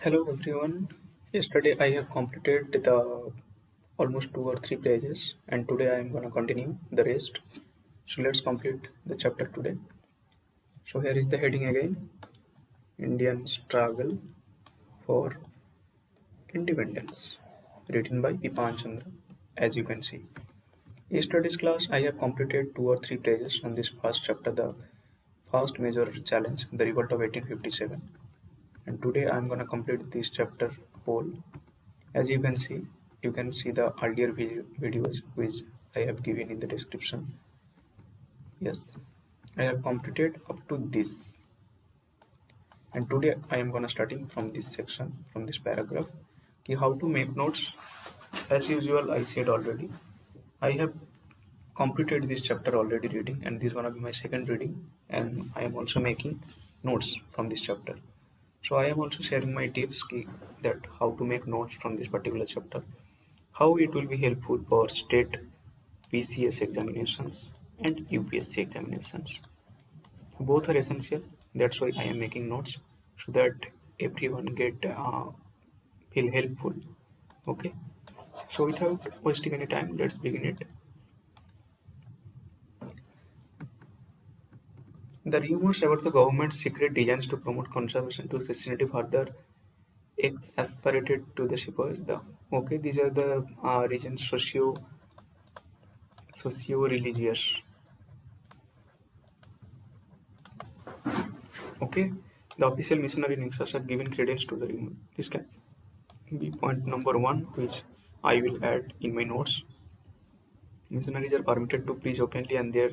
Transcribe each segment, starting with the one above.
Hello everyone. Yesterday I have completed the almost 2 or 3 pages and today I am gonna continue the rest. So let's complete the chapter today. So here is the heading again. Indian struggle for independence. Written by Pipan Chandra. As you can see. Yesterday's class I have completed 2 or 3 pages on this first chapter, the first major challenge, the revolt of 1857. And today I am gonna complete this chapter whole. As you can see the earlier videos which I have given in the description. Yes, I have completed up to this, and today I am gonna starting from this section, from this paragraph, how to make notes. As usual, I said already, I have completed this chapter already reading, and this is gonna be my second reading, and I am also making notes from this chapter. So I am also sharing my tips that how to make notes from this particular chapter, how it will be helpful for state PCS examinations and UPSC examinations. Both are essential. That's why I am making notes so that everyone get feel helpful. Okay. So without wasting any time, let's begin it. The rumors about the government's secret designs to promote conservation to Christianity further exasperated to the shepherds. These are the regions socio-religious. Okay, the official missionary nexus are given credence to the rumor. This can be point number one, which I will add in my notes. Missionaries are permitted to preach openly and their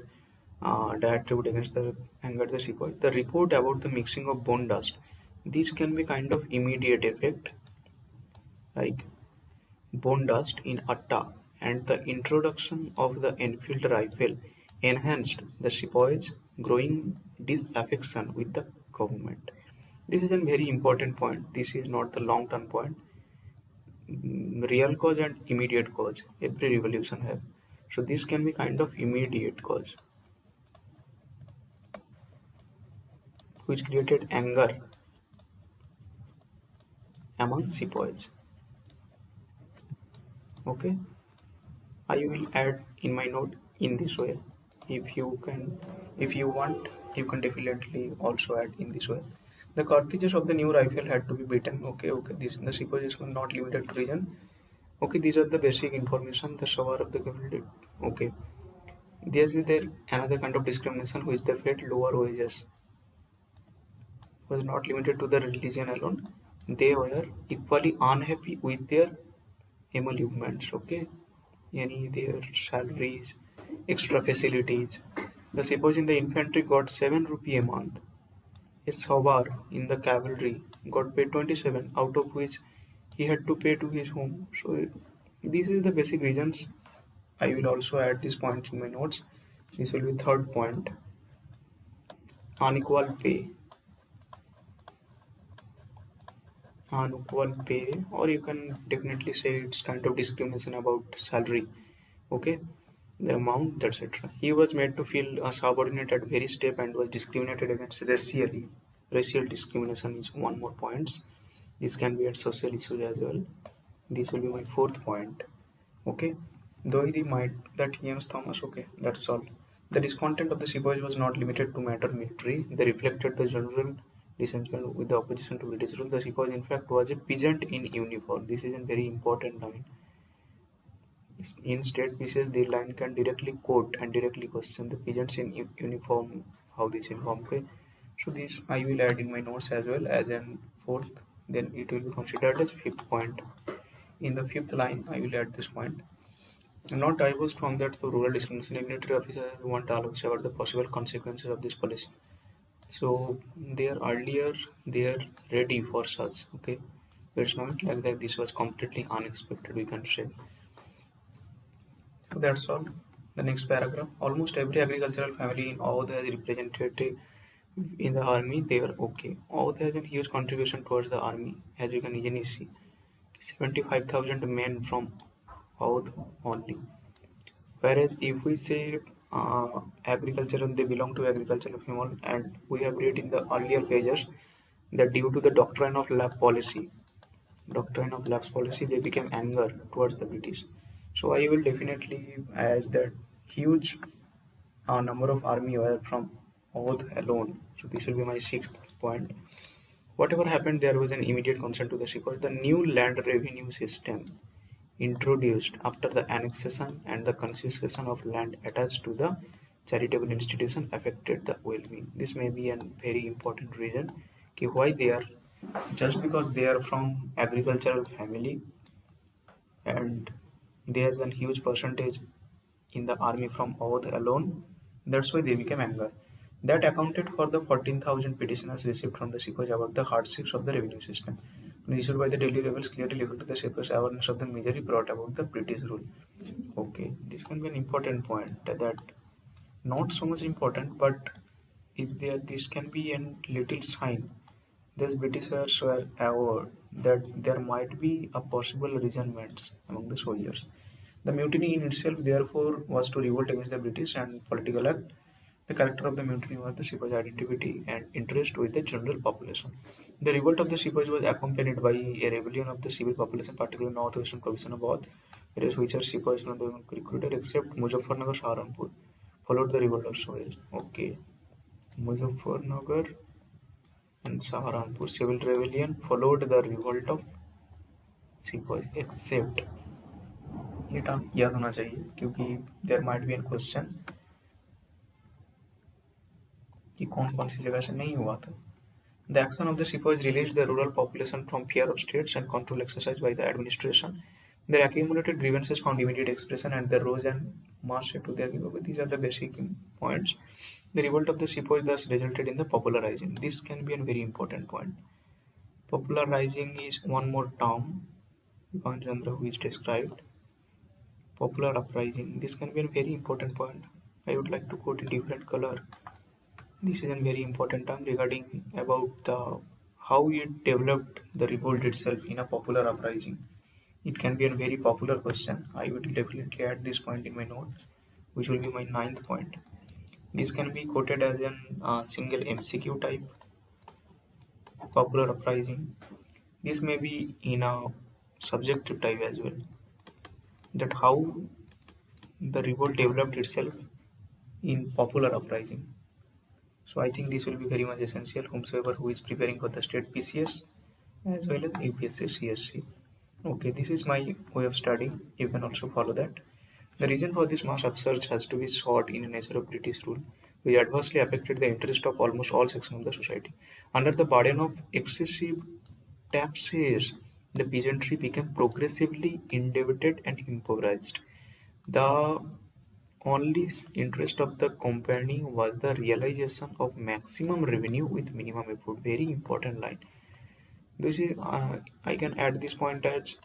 diatribe against the anger the sepoys. The report about the mixing of bone dust, these can be kind of immediate effect, like bone dust in atta, and the introduction of the Enfield rifle enhanced the sepoys' growing disaffection with the government. This is a very important point. This is not the long-term point. Real cause and immediate cause. Every revolution have. So this can be kind of immediate cause, which created anger among sepoys. Okay, I will add in my note in this way. If you can, if you want, you can definitely also add in this way. The cartridges of the new rifle had to be beaten. Okay. This the sepoys were not limited to region. Okay, these are the basic information. The shower of the government. Okay, this is there another kind of discrimination which they felt lower wages was not limited to the religion alone. They were equally unhappy with their emoluments. Okay, any their salaries, extra facilities. The suppose in the infantry got 7 rupee a month. A Savar in the cavalry got paid 27, out of which he had to pay to his home. So these are the basic reasons. I will also add this point in my notes. This will be third point. Unequal pay. Unequal pay, or you can definitely say it's kind of discrimination about salary. Okay, the amount, etc. He was made to feel a subordinate at very step and was discriminated against racially. Racial discrimination is one more point. This can be at social issues as well. This will be my fourth point. Okay, though the might that James Thomas. Okay, that's all. The discontent of the sepoys was not limited to matter military. They reflected the general dissension with the opposition to British rule. The sepoys, in fact, was a peasant in uniform. This is a very important line. In state pieces, the line can directly quote and directly question the peasants in uniform. How this inform? Okay, so this I will add in my notes as well as an fourth. Then it will be considered as fifth point. In the fifth line, I will add this point. Not divorced from that, the rural discrimination military officers want to allow about the possible consequences of this policy. So they are earlier they are ready for such. Okay, it's not like that. This was completely unexpected. We can say. So that's all. The next paragraph. Almost every agricultural family in Oudh has represented in the army. They are okay. Oudh has a huge contribution towards the army, as you can easily see. 75,000 men from Oudh only. Whereas if we say agricultural, they belong to agricultural family, and we have read in the earlier pages that due to the doctrine of lab policy, doctrine of lax policy, they became anger towards the British. So I will definitely add that huge number of army were from Oath alone. So this will be my sixth point. Whatever happened, there was an immediate concern to the sepoys. The new land revenue system introduced after the annexation and the confiscation of land attached to the charitable institution affected the well-being. This may be a very important reason why they are, just because they are from agricultural family and there's a huge percentage in the army from Oath alone. That's why they became anger. That accounted for the 14,000 petitioners received from the sepoys about the hardships of the revenue system. Issued by the Delhi rebels clearly reflected the sepoys' awareness of the misery brought about the British rule. Okay, this can be an important point that not so much important, but is there this can be a little sign. These Britishers were aware that there might be a possible resentments among the soldiers. The mutiny in itself, therefore, was to revolt against the British and political act. The character of the mutiny was the sepoys' identity and interest with the general population. The revolt of the sepoys was accompanied by a rebellion of the civil population, particularly northwestern province of Awadh, whereas which are sepoys from the recruited except Muzaffarnagar, Saharanpur, followed the revolt of Sohel. Okay, Muzaffarnagar and Saharanpur civil rebellion followed the revolt of sepoys except ये term याद होना चाहिए क्योंकि there might be an question कि कौन कौन सी जगह से नहीं हुआ था. The action of the sepoys released the rural population from fear of states and control exercised by the administration. Their accumulated grievances found immediate expression and they rose and marched to their giveaway. These are the basic points. The revolt of the sepoys thus resulted in the popularizing. This can be a very important point. Popularizing is one more term Chandra who is described. Popular uprising. This can be a very important point. I would like to quote a different color. This is a very important term regarding about the how it developed the revolt itself in a popular uprising. It can be a very popular question. I will definitely add this point in my note, which will be my ninth point. This can be quoted as a single MCQ type popular uprising. This may be in a subjective type as well. That how the revolt developed itself in popular uprising. So I think this will be very much essential whomsoever who is preparing for the state PCS as well as UPSC CSE. Okay, this is my way of studying. You can also follow that. The reason for this mass upsurge has to be sought in the nature of British rule, which adversely affected the interest of almost all sections of the society. Under the burden of excessive taxes, the peasantry became progressively indebted and impoverished. The only interest of the company was the realization of maximum revenue with minimum effort. Very important line. This is I can add this point as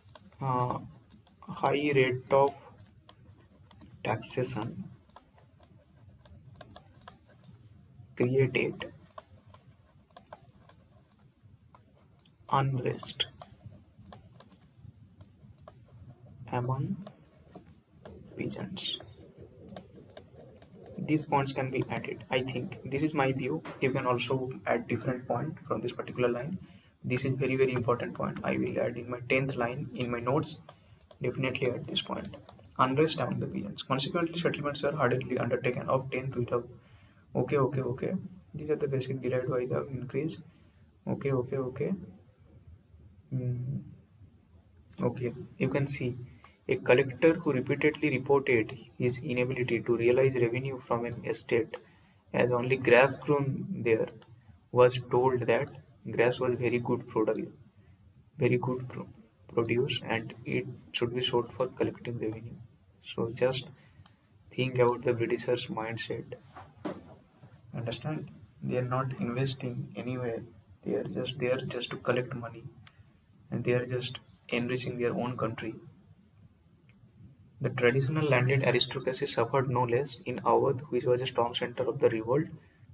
uh, high rate of taxation created unrest among peasants. These points can be added. I think this is my view. You can also add different point from this particular line. This is very important point. I will add in my 10th line in my notes. Definitely add this point. Unrest among the peasants. Consequently, settlements are hurriedly undertaken of 10th without. Okay. These are the basic derived by the increase. Okay. Hmm. Okay, you can see a collector who repeatedly reported his inability to realize revenue from an estate as only grass grown there was told that grass was very good produce and it should be sold for collecting revenue. So just think about the Britishers' mindset. Understand? They are not investing anywhere. They are just there just to collect money and they are just enriching their own country. The traditional landed aristocracy suffered no less. In Awadh, which was a strong center of the revolt,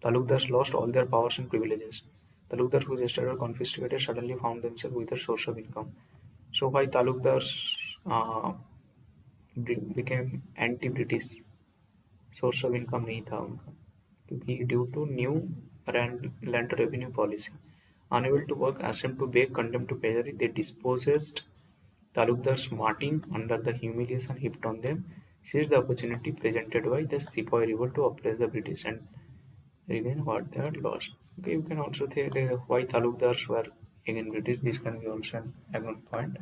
Talukdars lost all their powers and privileges. Talukdars whose estates were confiscated suddenly found themselves with a source of income. So why Talukdars became anti-British? Source of income नहीं था उनका क्योंकि due to new land revenue policy. Unable to work, ashamed to beg, condemned to penury, they dispossessed Talukdars Martin under the humiliation heaped on them, seized the opportunity presented by the Sepoy revolt to oppress the British and regain what they had lost. Okay, you can also say why Talukdars were again British. This can be also an second point.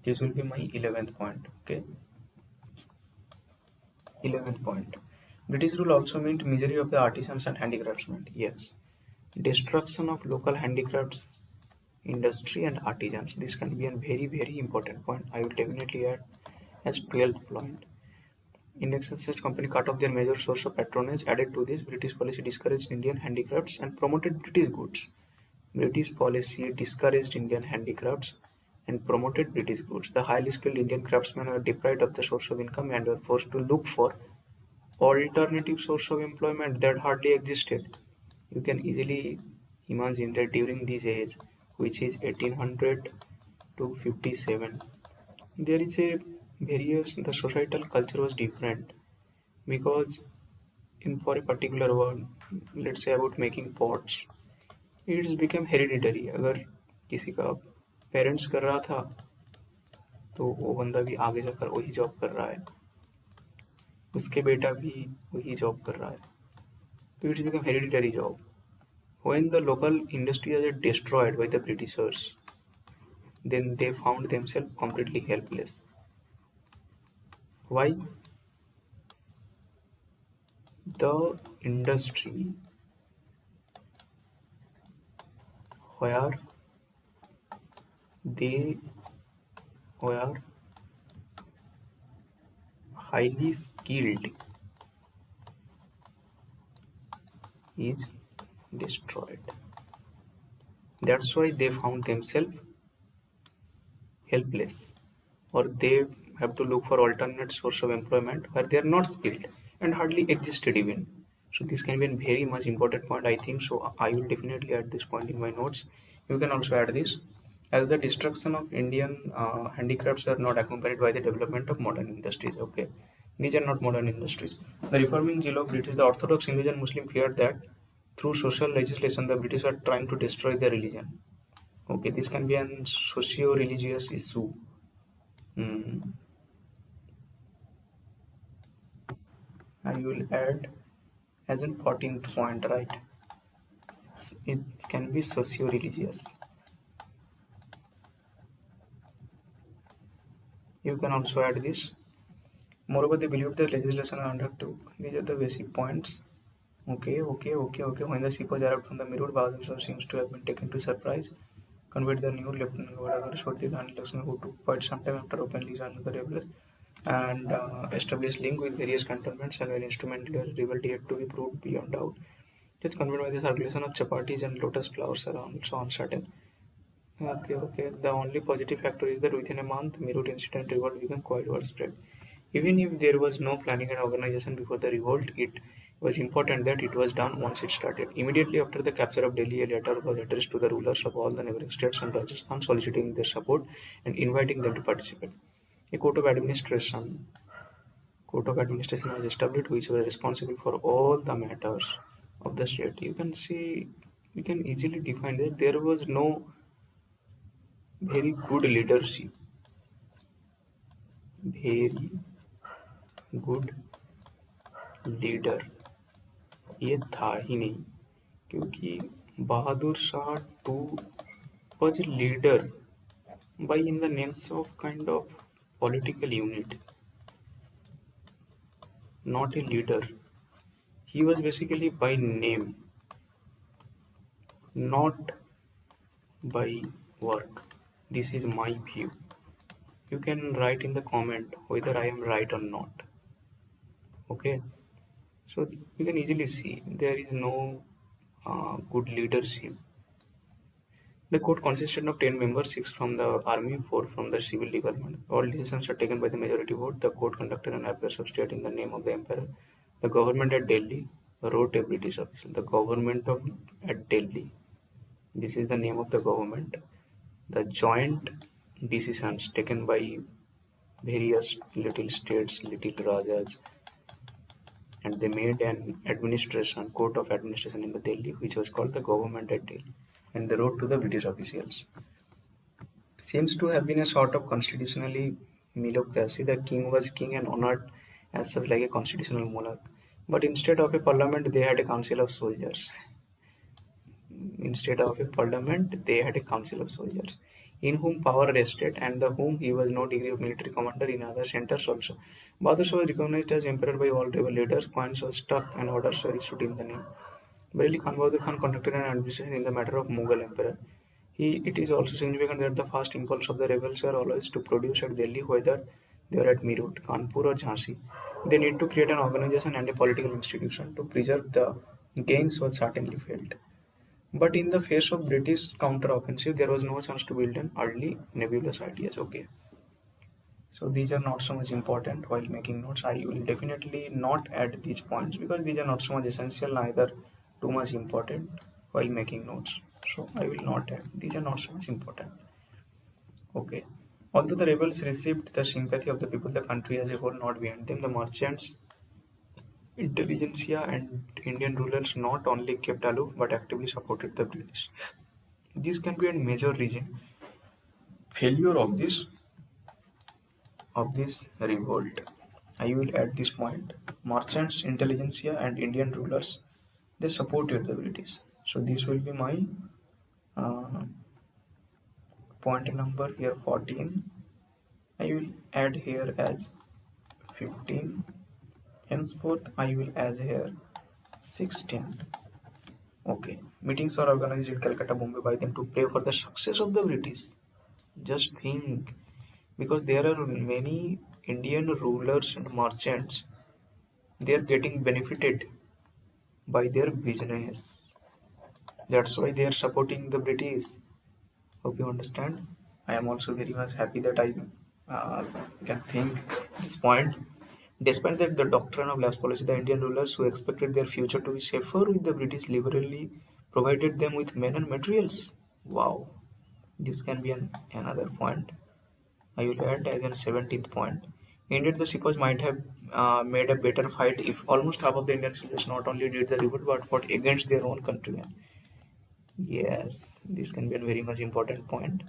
This will be my 11th point. Okay, 11th point. British rule also meant misery of the artisans and handicraftsmen. Yes. Destruction of local handicrafts industry and artisans. This can be a very, very important point. I will definitely add as 12th point. Index and such company cut off their major source of patronage. Added to this, British policy discouraged Indian handicrafts and promoted British goods. British policy discouraged Indian handicrafts and promoted British goods. The highly skilled Indian craftsmen were deprived of the source of income and were forced to look for alternative source of employment that hardly existed. You can easily imagine that during this age, which is 1800 to 57, there is a various the societal culture was different because in for a particular word, let's say about making pots, it's become hereditary. अगर किसी का parents कर रहा था तो वो बंदा भी आगे जाकर वही जॉब कर रहा है, उसके बेटा भी वही जॉब कर रहा है, तो it's become hereditary job. When the local industries are destroyed by the Britishers, then they found themselves completely helpless. Why? The industry where they were highly skilled is destroyed. That's why they found themselves helpless, or they have to look for alternate source of employment where they are not skilled and hardly existed even. So this can be a very much important point, I think. So I will definitely add this point in my notes. You can also add this. As the destruction of Indian handicrafts are not accompanied by the development of modern industries. Okay, these are not modern industries. The reforming zeal of British, the Orthodox English and Muslim feared that through social legislation the British were trying to destroy their religion. Okay, this can be an socio-religious issue. Hmm. I will add as in 14th point, right? It can be socio-religious. You can also add this. Moreover, they believed the legislation undertook. These are the basic points. Okay. When the ship was arrived from the Mirror, Bahadur Shah seems to have been taken to surprise. Conveyed the new Lieutenant Governor Shorty Rani Lakshmi, who took quite some time after openly joining the rebels and established link with various cantonments and were instrumental rebel yet to be proved beyond doubt. It's conveyed by the circulation of chapatis and lotus flowers around so uncertain. Okay. The only positive factor is that within a month, Meerut incident revolt became quite widespread. Even if there was no planning and organization before the revolt, it was important that it was done once it started. Immediately after the capture of Delhi, a letter was addressed to the rulers of all the neighboring states and Rajasthan, soliciting their support and inviting them to participate. A court of administration was established, which was responsible for all the matters of the state. You can see, we can easily define that there was no very good leadership, very good leader ये था ही नहीं, क्योंकि Bahadur Shah too was a leader by in the names of kind of political unit, not a leader. He was basically by name, not by work. This is my view. You can write in the comment whether I am right or not. Okay, so you can easily see there is no good leadership. The court consisted of 10 members, 6 from the army, 4 from the civil department. All decisions are taken by the majority vote. The court conducted an affairs of state in the name of the emperor. The government at Delhi wrote a British official. The government of at Delhi. This is the name of the government. The joint decisions taken by various little states, little rajas, and they made an administration, court of administration in the Delhi, which was called the government at Delhi. and they wrote to the British officials. Seems to have been a sort of constitutionally melocracy. The king was king and honored as such like a constitutional monarch. But instead of a parliament, they had a council of soldiers. Instead of a parliament, they had a council of soldiers, in whom power rested, and the whom he was no degree of military commander in other centers also. Bahadur Shah was recognized as emperor by all rebel leaders, coins were struck, and orders were issued in the name. Barely Khan Bahadur Khan conducted an administration in the matter of Mughal emperor. It is also significant that the first impulse of the rebels were always to produce at Delhi, whether they were at Meerut, Kanpur, or Jhansi. They need to create an organization and a political institution to preserve the gains was certainly failed. But in the face of British counter-offensive, there was no chance to build an early nebulous ideas. Okay, so these are not so much important while making notes. I will definitely not add these points because these are not so much essential, neither too much important while making notes. So I will not add. These are not so much important. Okay. Although the rebels received the sympathy of the people, the country as a whole not behind them, the merchants, intelligentsia, and Indian rulers not only kept aloof but actively supported the British. This can be a major reason failure of this revolt. I will add this point. Merchants, intelligentsia, and Indian rulers they supported the British. So this will be my uh, point number here 14. I will add here as 15. Henceforth, I will add here 16. Okay. Meetings are organized in Calcutta, Bombay by them to pray for the success of the British. Just think, because there are many Indian rulers and merchants, they are getting benefited by their business. That's why they are supporting the British. Hope you understand. I am also very much happy that I uh, can think this point. Despite that, the doctrine of lapse policy, the Indian rulers who expected their future to be safer with the British liberally provided them with men and materials. Wow, this can be another point. I will add as a 17th point. Indeed, the Sikhs might have made a better fight if almost half of the Indian soldiers not only did the revolt but fought against their own countrymen. Yes, this can be a very much important point.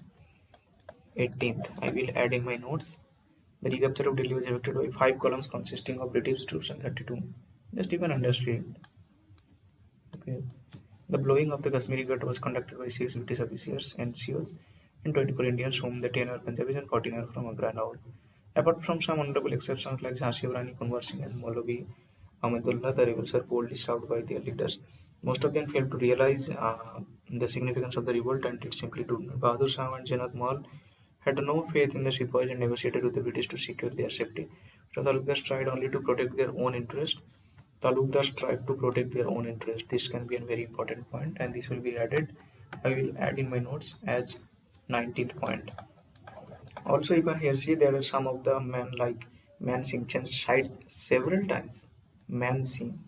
18th, I will add in my notes. The recapture of Delhi was effected by 5 columns consisting of British troops and 32. Just you can understand. Okay. The blowing of the Kashmiri Ghat was conducted by 6 British officers, NCOs, and 24 Indians, whom the 10 are Punjabis and 14 are from Agra and all. Apart from some honorable exceptions like Jhansi Rani, Kunwar Singh, and Maulavi Ahmedullah, the rebels were boldly served by their leaders. Most of them failed to realize the significance of the revolt and it simply do not. Bahadur Shah and Janat Mal had no faith in the sepoys and negotiated with the British to secure their safety. So Talukdars tried only to protect their own interest. Talukdars tried to protect their own interest. This can be a very important point, and this will be added. I will add in my notes as 19th point. Also, you can here see there are some of the men like Man Singh changed side several times. Man Singh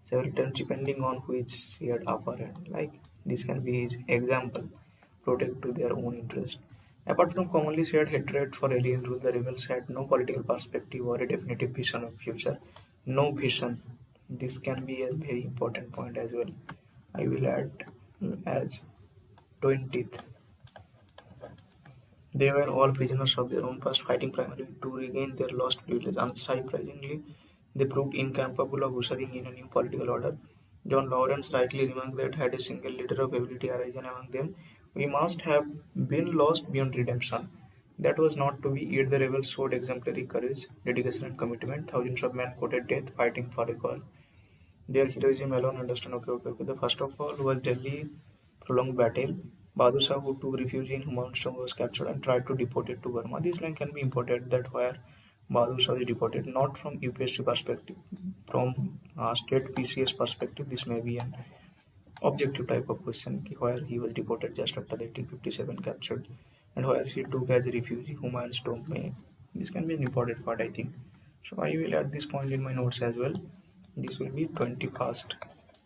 several times depending on which he had upper hand. Like this can be his example. Protect to their own interest. Apart from commonly shared hatred for alien rule, the rebels had no political perspective or a definitive vision of future. No vision. This can be a very important point as well. I will add as 20th. They were all prisoners of their own past, fighting primarily to regain their lost privilege. Unsurprisingly, they proved incapable of ushering in a new political order. John Lawrence rightly remarked that had a single leader of ability arisen among them, we must have been lost beyond redemption. That was not to be, yet the rebels showed exemplary courage, dedication, and commitment. Thousands of men courted death fighting for a cause. Their heroism alone understand. Okay. The first of all was Delhi prolonged battle. Bahadur Shah, who took refuge in Humayun was captured and tried to deport it to Burma. This line can be imported that where Bahadur Shah is deported, not from UPSC perspective, from state PCS perspective. This may be an objective type of question where he was deported just after the 1857 captured and where he took as a refugee Humayun's tomb. This can be an important part, I think. So I will add this point in my notes as well. This will be 21st.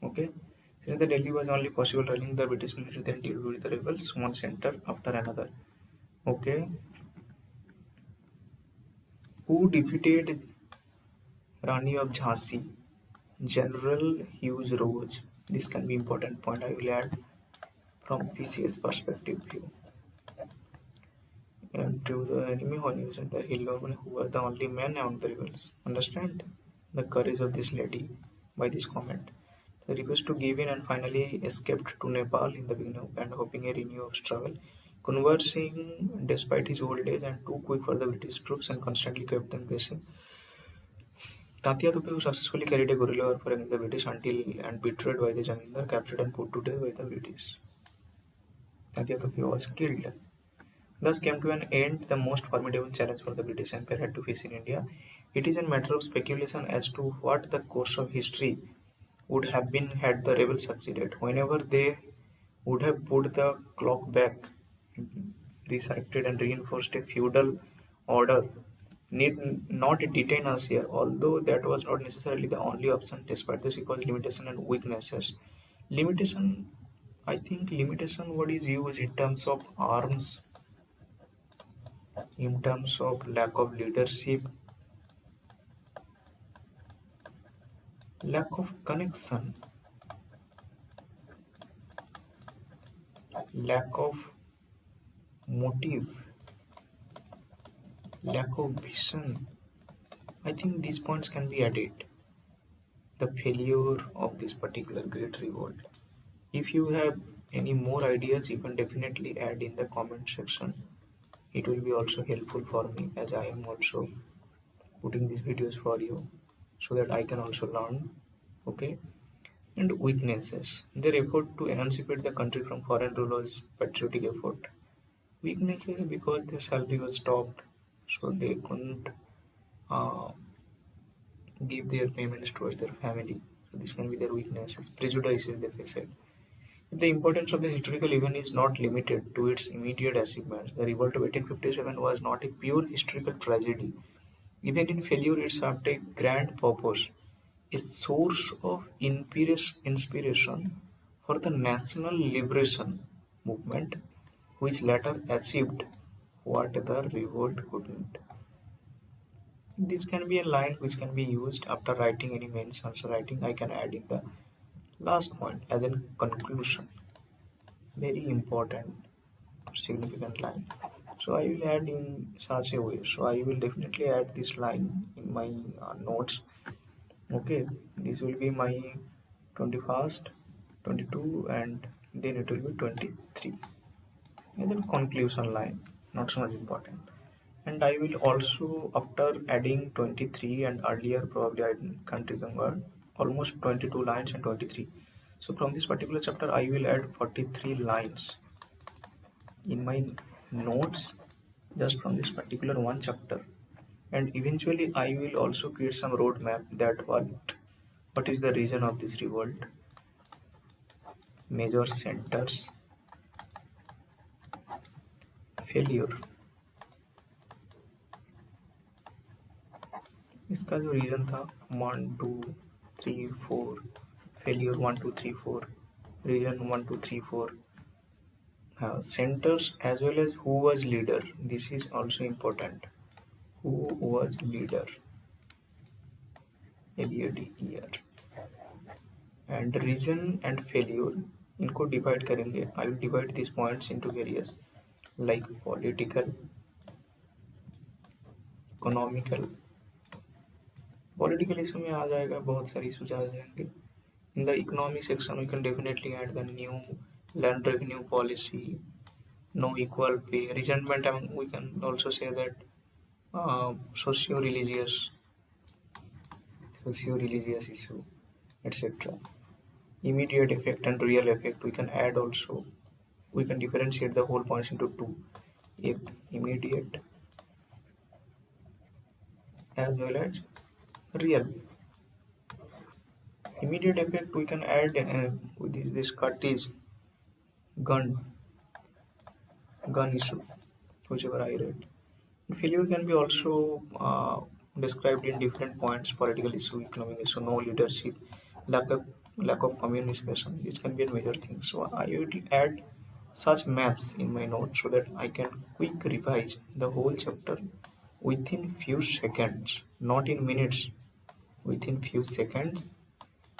Okay. Since the Delhi was only possible, running the British military then deal with the rebels one center after another. Okay. Who defeated Rani of Jhansi? General Hughes Rose. This can be important point. I will add from PCS perspective view. And to the enemy on using the hero who was the only man among the rebels. Understand the courage of this lady by this comment. They refused to give in and finally escaped to Nepal in the beginning and hoping a renewal of struggle. Conversing despite his old age and too quick for the British troops and constantly kept them guessing. Tatia Tope, who successfully carried a guerrilla warfare against the British until and betrayed by the Jamindar, captured and put to death by the British. Tatia Tope was killed. Thus came to an end the most formidable challenge for the British Empire had to face in India. It is a matter of speculation as to what the course of history would have been had the rebels succeeded. Whenever they would have put the clock back, resurrected and reinforced a feudal order, need not detain us here, although that was not necessarily the only option despite the sequel's limitation and weaknesses. Limitation, I think limitation what is used in terms of arms, in terms of lack of leadership, lack of connection, lack of motive, lack of vision. I think these points can be added. The failure of this particular great revolt. If you have any more ideas, you can definitely add in the comment section. It will be also helpful for me as I am also putting these videos for you so that I can also learn. Okay. And weaknesses. Their effort to emancipate the country from foreign rule was patriotic effort. Weaknesses because their salary was stopped, so they couldn't uh, give their payments towards their family. So this can be their weaknesses. Prejudices they faced. The importance of this historical event is not limited to its immediate achievements. The revolt of 1857 was not a pure historical tragedy. Even in failure, it served a grand purpose, a source of inspiration for the national liberation movement, which later achieved what the revolt couldn't. This can be a line which can be used after writing any main answer writing. I can add in the last point as a conclusion. Very important, significant line. So I will add in such a way. So I will definitely add this line in my notes. Okay, this will be my 21st, 22, and then it will be 23. And then conclusion line, not so much important. And I will also, after adding 23 and earlier, probably I can't remember, almost 22 lines and 23. So from this particular chapter, I will add 43 lines in my notes just from this particular one chapter. And eventually, I will also create some roadmap that what is the reason of this revolt, major centers, failure. इसका जो reason था 1 2 3 4 failure 1 2 3 4 reason 1 2 3 4 centers as well as who was leader. This is also important. Who was leader? LEADER. And reason and failure इनको divide करेंगे. I will divide these points into various like political, economical. Political issue में आ जाएगा, बहुत सारी issues आ जाएंगे. In the economy section, we can definitely add the new land revenue policy, no equal pay, resentment. We can also say that socio-religious issue, etc. Immediate effect and real effect. We can add also. We can differentiate the whole points into two: immediate as well as real. Immediate effect we can add with this Curtis gun issue, whichever I read. Failure can be also described in different points: political issue, economic issue, no leadership, lack of communication. This can be a major thing. So I will add such maps in my notes so that I can quick revise the whole chapter within few seconds, not in minutes. Within few seconds,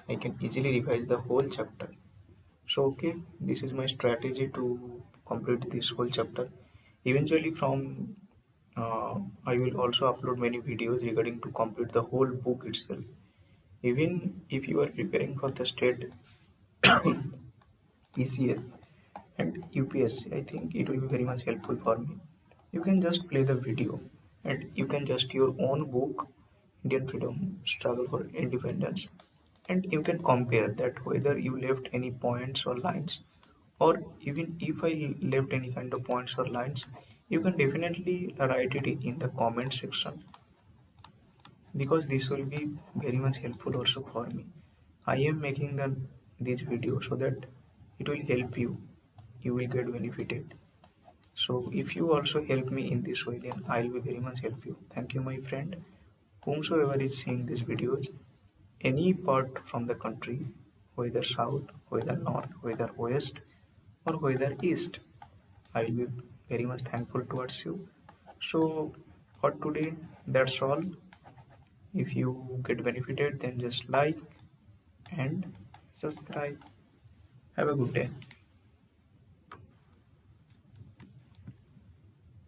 I can easily revise the whole chapter. So okay, this is my strategy to complete this whole chapter. Eventually from I will also upload many videos regarding to complete the whole book itself. Even if you are preparing for the state PCS and UPSC, I think it will be very much helpful for me. You can just play the video and you can just your own book, Indian Freedom Struggle for Independence, and you can compare that whether you left any points or lines, or even if I left any kind of points or lines, you can definitely write it in the comment section, because this will be very much helpful also for me. I am making this video so that it will help you. You will get benefited. So if you also help me in this way, then I'll be very much help you. Thank you, my friend. Whomsoever is seeing these videos, any part from the country, whether south, whether north, whether west, or whether east, I'll be very much thankful towards you. So for today, that's all. If you get benefited, then just like and subscribe. Have a good day.